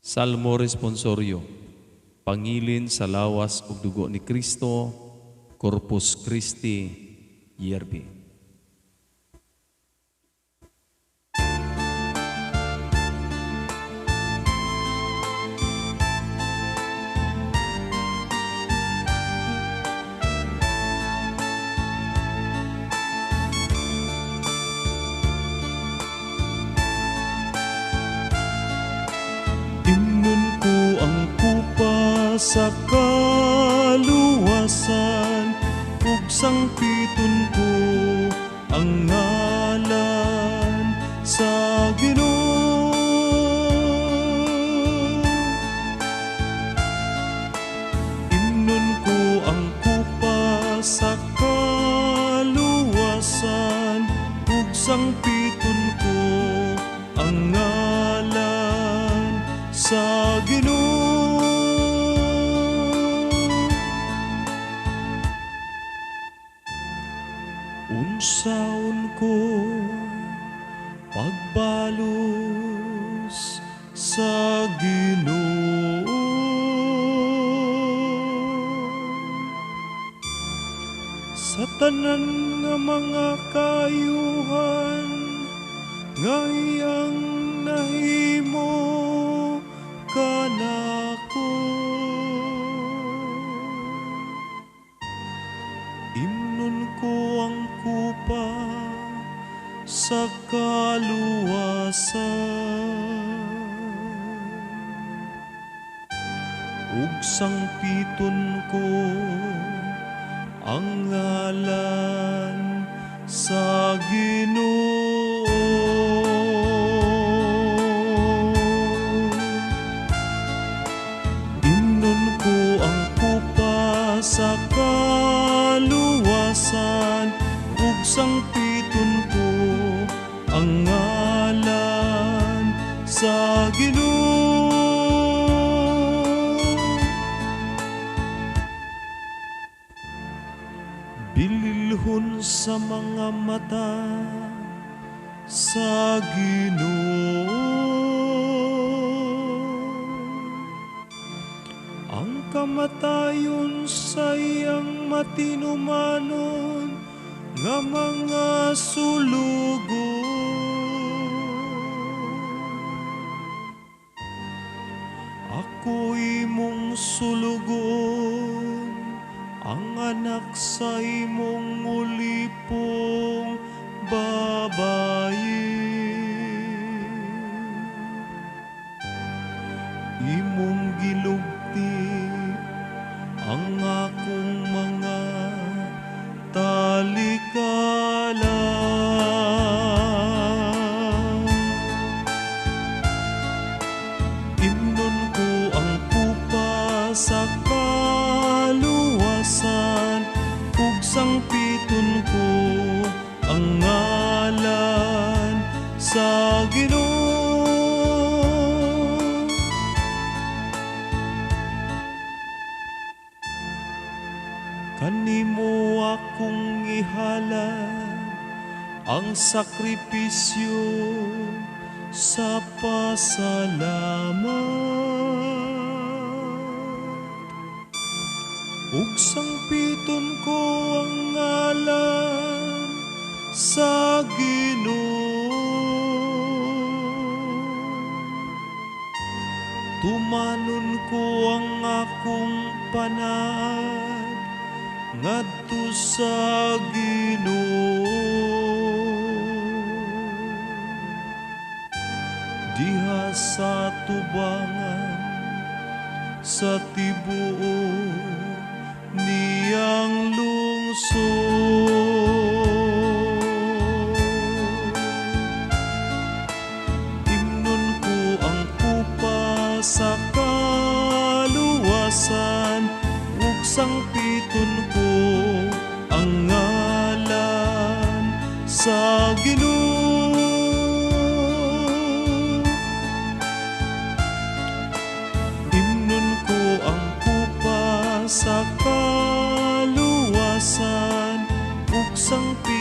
Salmo Responsorio. Pangilin sa lawas ug dugo ni Kristo, Corpus Christi, Yerbi. Himnon ko ang kupa sa kaluwasan, ug sangpiton ko ang ngalan sa Ginoo. Himnon ko ang kupa sa kaluwasan, ug sangpiton ko ang ngalan sa Ginoo. Unsaon ko pagbalos sa Ginoo, sa tanan nga mga kaayuhan nga iyang nahimo kanako. Himnon ko ang kupa sa kaluwasan, ug sangpiton ko ang ngalan sa Ginoo. Himnon ko ang kupa sa kaluwasan, ug sangpiton ko ang ngalan sa Ginoo. Bililhon sa mga mata sa Ginoo ang kamatayon sa iyang matinumanon nga mga sulugo. Ako imong sulugon, ang anak sa imong ulipong babayi. Imong gilugti ang akong mga talikala. Himnon ko ang kupa sa kaluwasan, ug sangpiton ko ang ngalan sa Ginoo. Kanimo akong ihalad ang sakripisyo sa pasalamat, ug sangpiton ko ang ngalan sa Ginoo. Tumanon ko ang akong panad ngadto sa Ginoo, diha sa tubangan sa tibuok niyang lungsod. Himnon ko ang kupa sa kaluwasan, ug sangpiton ko ang ngalan sa Ginoo. Himnon ko ang kupa sa kaluwasan, ug sangpiton